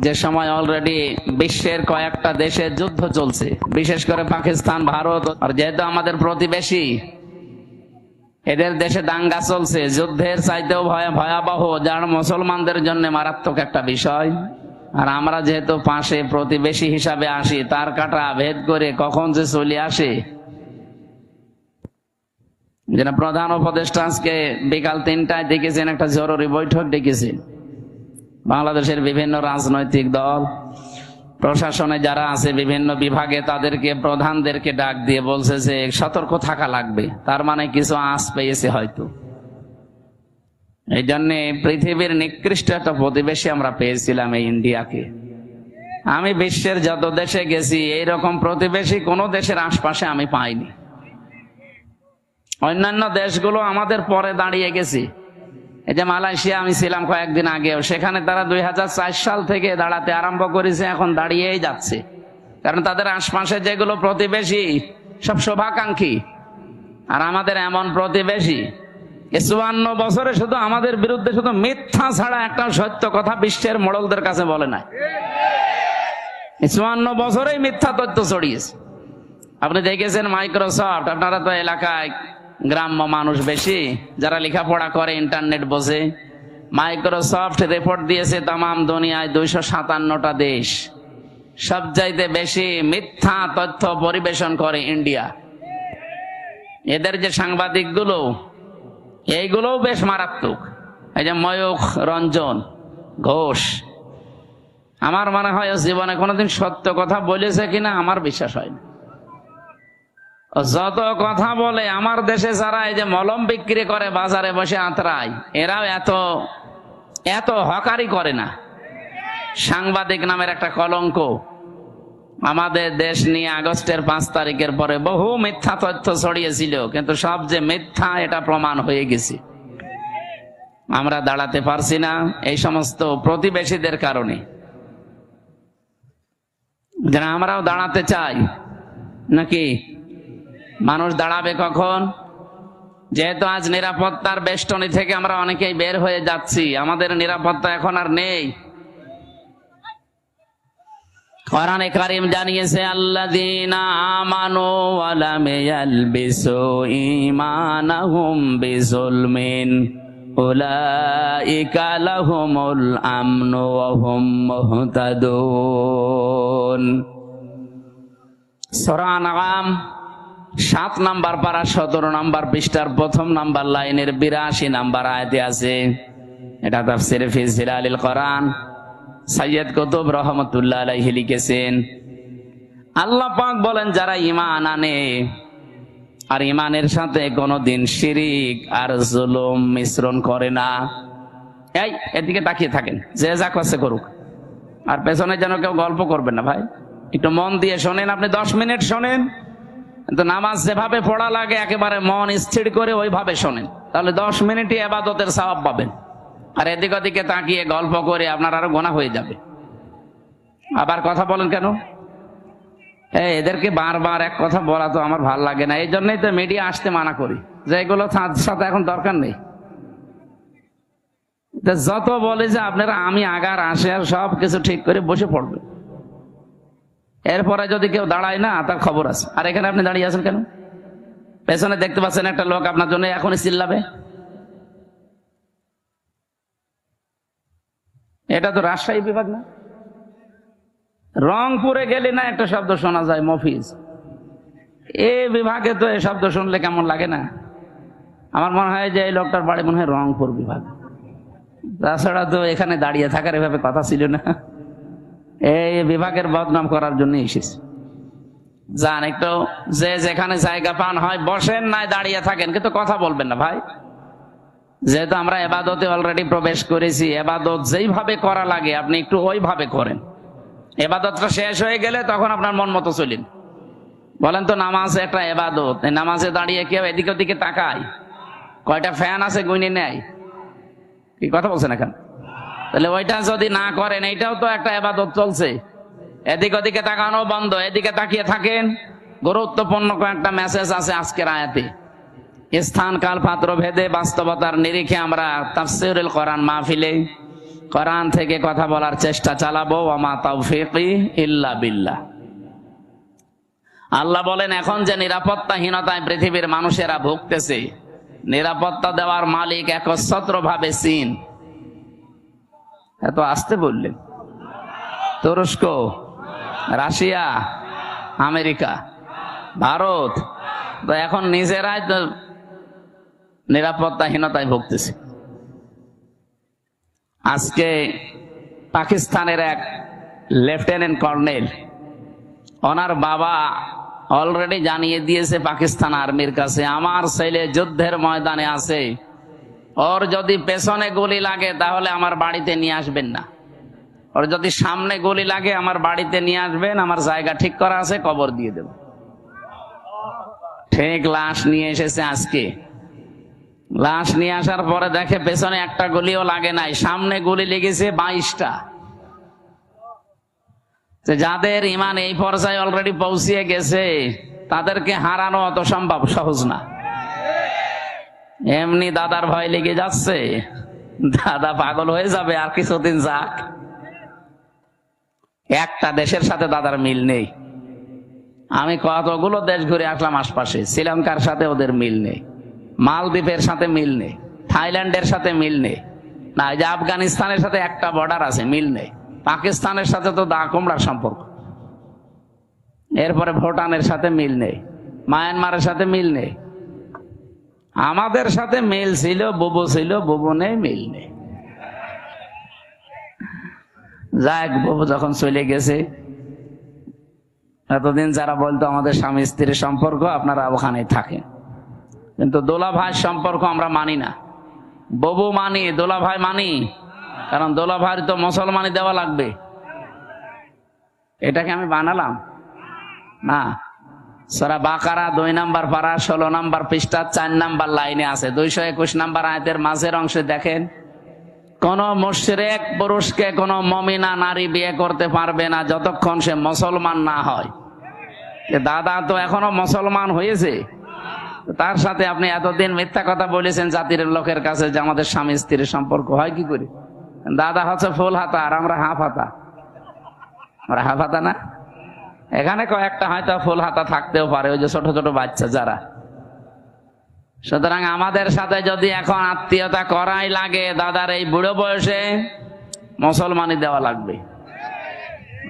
যে সময় অলরেডি বিশ্বের কয়েকটা দেশে যুদ্ধ চলছে, বিশেষ করে পাকিস্তান, ভারত, আর যেহেতু আমাদের প্রতিবেশী, এদের দেশে দাঙ্গা চলছে, যুদ্ধের চাইতেও ভয়াবহ, যার মুসলমানদের জন্য মারাত্মক একটা বিষয়। আর আমরা যেহেতু পাশে প্রতিবেশী হিসাবে আসি, তার কাটা ভেদ করে কখন যে চলে আসে। যেন প্রধান উপদেষ্টা আজকে বিকাল 3টায় দেখেছেন একটা জরুরি বৈঠক ডেকেছেন। বাংলাদেশের বিভিন্ন রাজনৈতিক দল, প্রশাসনে যারা আছে বিভিন্ন বিভাগে, তাদেরকে, প্রধানদেরকে ডাক দিয়ে বলছে যে সতর্ক থাকা লাগবে। তার মানে কিছু আঁচ পেয়েছে হয়তো। এই জন্যে পৃথিবীর নিকৃষ্ট একটা প্রতিবেশী আমরা পেয়েছিলাম এই ইন্ডিয়াকে। আমি বিশ্বের যত দেশে গেছি, এইরকম প্রতিবেশী কোনো দেশের আশপাশে আমি পাইনি। অন্যান্য দেশগুলো আমাদের পরে দাঁড়িয়ে গেছি। এই যে মালয়েশিয়া আমি ছিলাম কয়েকদিন আগেও, সেখানে তারা 2004 সাল থেকে দাঁড়াতে আরম্ভ করেছে, এখন দাঁড়িয়েই যাচ্ছে। কারণ তাদের আশপাশে যেগুলো প্রতিবেশী সব শুভাকাঙ্ক্ষী। আর আমাদের এমন প্রতিবেশী 54 বছরে শুধু আমাদের বিরুদ্ধে শুধু মিথ্যা ছাড়া একটা সত্য কথা বিশ্বের মোড়লদের কাছে বলে নাই। 54 বছরেই মিথ্যা তথ্য ছড়িয়েছে। আপনি দেখেছেন মাইক্রোসফট, আপনারা তো এলাকায় গ্রাম্য মানুষ বেশি, যারা লেখাপড়া করে ইন্টারনেট বোঝে, মাইক্রোসফট রিপোর্ট দিয়েছে তামাম দুনিয়ায় 257টা দেশ, সবচাইতে বেশি মিথ্যা তথ্য পরিবেশন করে ইন্ডিয়া। এদের যে সাংবাদিকগুলো, এইগুলোও বেশ মারাত্মক। এই যে ময়ূখ রঞ্জন ঘোষ, আমার মনে হয় জীবনে কোনোদিন সত্য কথা বলেছে কিনা আমার বিশ্বাস হয় না। যত কথা বলে, আমার দেশে যারা এই যে মলম বিক্রি করে বাজারে বসে আঁতরায়, এরাও এত হকারি করে না। সাংবাদিক নামের একটা কলঙ্ক। আমাদের দেশ নিয়ে আগস্টের 5 তারিখের পরে বহু মিথ্যা তথ্য ছড়িয়েছিল, কিন্তু সব যে মিথ্যা এটা প্রমাণ হয়ে গেছে। আমরা দাঁড়াতে পারছি না এই সমস্ত প্রতিবেশীদের কারণে। যেন আমরাও দাঁড়াতে চাই নাকি? মানুষ দাঁড়াবে কখন? যেহেতু আজ নিরাপত্তার বেষ্টনী থেকে আমরা অনেকেই বের হয়ে যাচ্ছি, আমাদের নিরাপত্তা এখন আর নেই। কোরআনে কারীম জানিয়েছে, আল্লাযীনা আমানু ওয়া লাম ইয়ালবিসু ঈমানাহুম বিযুলমিন উলাইকা লাহুমুল আমনু ওয়া হুম মুহতাদুন। সূরা আনআম 7 নাম্বার পারা 17 নাম্বার পৃষ্ঠার 1ম নাম্বার লাইনের 82 নাম্বার আয়াতে আছে। এটা তাফসীরে ফি জিলালিল কোরআন সৈয়দ কুতুব রহমাতুল্লাহ আলাইহি লিখেছেন। আল্লাহ পাক বলেন, যারা ঈমান আনে আর ঈমানের সাথে কোনোদিন শিরিক আর জুলুম মিশ্রণ করে না। এদিকে তাকিয়ে থাকেন, যে যা করছে করুক, আর পেছনে যেন কেউ গল্প করবেন না ভাই। একটু মন দিয়ে শোনেন। আপনি 10 মিনিট শোনেন, কিন্তু নামাজ যেভাবে পড়া লাগে একেবারে মন স্থির করে ওইভাবে শোনেন, তাহলে 10 মিনিটই ইবাদতের সওয়াব পাবেন। আর এদিক ওদিকে তাকিয়ে গল্প করে আপনার আরো গুনাহ হয়ে যাবে। আবার কথা বলেন কেন? এদেরকে বারবার এক কথা বলা তো আমার ভাল লাগে না। এই জন্যই তো মিডিয়া আসতে মানা করি, যে এগুলো সাথে এখন দরকার নেই। যত বলে যে আপনারা আমি আগার আসে আর সব কিছু ঠিক করে বসে পড়বে, এরপরে যদি কেউ দাঁড়ায় না তার খবর আছে। আর এখানে আপনি দাঁড়িয়ে আছেন কেন? পেছনে দেখতে পাচ্ছেন একটা লোক আপনার জন্য এখনই চিল্লাবে। এটা তো রাজশাহী বিভাগ না? রংপুরে গেলে না একটা শব্দ শোনা যায়, মফিজ। এ বিভাগে তো এই শব্দ শুনলে কেমন লাগে না? আমার মনে হয় যে এই লোকটার বাড়ি মনে হয় রংপুর বিভাগ। তাছাড়া তো এখানে দাঁড়িয়ে থাকার এভাবে কথা ছিল না। এই বিভাগের বদনাম করার জন্য এসেছে। যান একটু, যে যেখানে জায়গা পান হয় বসেন, নাই দাঁড়িয়ে থাকেন, কিন্তু কথা বলবেন না ভাই। যেহেতু আমরা ইবাদতে অলরেডি প্রবেশ করেছি, ইবাদত যেইভাবে করা লাগে আপনি একটু ওইভাবে করেন। ইবাদতটা শেষ হয়ে গেলে তখন আপনার মন মতো চলেন। বলেন তো, নামাজ একটা ইবাদত, এই নামাজে দাঁড়িয়ে কেউ এদিকে ওদিকে তাকায়? কয়টা ফ্যান আছে গুনে নেয়? কি কথা বলছেন এখন? তাহলে ওইটা যদি না করেন, এইটাও তো একটা ইবাদত চলছে। এদিক ওদিকে তাকানো বন্ধ, এদিকে তাকিয়ে থাকেন। গুরুত্বপূর্ণ কয়েকটা মেসেজ আছে আজকের আয়াতে। স্থান কাল পাত্র ভেদে বাস্তবতার নিরিখে আমরা তাফসীরুল কোরআন মাহফিলে কোরআন থেকে কথা বলার চেষ্টা চালাবো, ওয়া মা তাওফীকি ইল্লা বিল্লাহ। আল্লাহ বলেন, এখন যে নিরাপত্তাহীনতায় পৃথিবীর মানুষেরা ভুগতেছে, নিরাপত্তা দেওয়ার মালিক একচ্ছত্র ভাবে চীন। এত আসতে বললেন? তুরস্ক, রাশিয়া, আমেরিকা, ভারত, তো এখন নিজেরাই তো নিরাপত্তাহীনতায় ভুগতেছে। আজকে পাকিস্তানের এক লেফটেন্যান্ট কর্নেল, ওনার বাবা অলরেডি জানিয়ে দিয়েছে পাকিস্তান আর্মির কাছে, আমার ছেলে যুদ্ধের ময়দানে আছে, ওর যদি পেছনে গুলি লাগে তাহলে আমার বাড়িতে নিয়ে আসবেন না, ওর যদি সামনে গুলি লাগে আমার বাড়িতে নিয়ে আসবেন, আমার জায়গা ঠিক করা আছে, কবর দিয়ে দেব। ঠিক লাশ নিয়ে এসেছে আজকে। লাশ নিয়ে আসার পরে দেখে পেছনে একটা গুলিও লাগে নাই, সামনে গুলি লেগেছে 22টা। যাদের ইমান এই পর্যায়ে অলরেডি পৌঁছিয়ে গেছে তাদেরকে হারানো অত সম্ভব সহজ না। এমনি দাদার ভয় লেগে যাচ্ছে, দাদা পাগল হয়ে যাবে আর কিছুদিন যাক। একটা দেশের সাথে দাদার মিল নেই। আমি কতগুলো দেশ ঘুরে আসলাম আশপাশে, শ্রীলঙ্কার সাথে ওদের মিল নেই, মালদ্বীপের সাথে মিল নেই, থাইল্যান্ডের সাথে মিল নেই, না এই যে আফগানিস্তানের সাথে একটা বর্ডার আছে, মিল নেই। পাকিস্তানের সাথে তো দা কুমড়ার সম্পর্ক, এরপরে ভুটানের সাথে মিল নেই, মায়ানমারের সাথে মিল নেই। আমাদের সাথে মিল ছিল, বুবু ছিল, বুবু নেই, মিল নেই। যাক, বুবু যখন চলে গেছে, এতদিন যারা বলতো আমাদের স্বামী স্ত্রীর সম্পর্ক, আপনারা ওখানে থাকেন, কিন্তু দোলা ভাই সম্পর্ক আমরা মানি না। বুবু মানি, দোলা ভাই মানি, কারণ দোলা ভাই তো মুসলমানি দেওয়া লাগবে। এটাকে আমি বানালাম না। সূরা বাকারা 2 নম্বর পারা 16 নম্বর পৃষ্ঠা 4 নম্বর লাইনে আছে, 221 নম্বর আয়াতের মাঝের অংশে দেখেন, কোন মুশরিক পুরুষকে কোন মুমিনা নারী বিয়ে করতে পারবে না যতক্ষণ সে মুসলমান না হয়। দাদা তো এখনো মুসলমান হয়েছে, তার সাথে আপনি এতদিন মিথ্যা কথা বলেছেন জাতির লোকের কাছে যে আমাদের স্বামী স্ত্রীর সম্পর্ক হয় কি করে। দাদা হচ্ছে ফুল হাতা আর আমরা হাফ হাতা। আমরা হাফ হাতা না, এখানে কয়েকটা হয়তো ফুল হাতা থাকতেও পারে, ওই যে ছোট ছোট বাচ্চা যারা। সুতরাং আমাদের সাথে যদি এখন আত্মীয়তা করাই লাগে, দাদার এই বুড়ো বয়সে মুসলমানি দেওয়া লাগবে।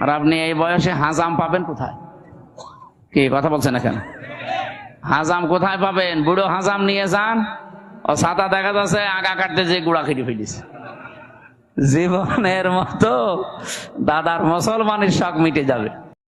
আর আপনি এই বয়সে হাজাম পাবেন কোথায়? কি কথা বলছেন এখানে? হাজাম কোথায় পাবেন? বুড়ো হাজাম নিয়ে যান, ও ছাতা দেখা যাচ্ছে আগা কাটতে যে গুড়া খেটে ফেলিস। জীবনের মতো দাদার মুসলমানের শখ মিটে যাবে।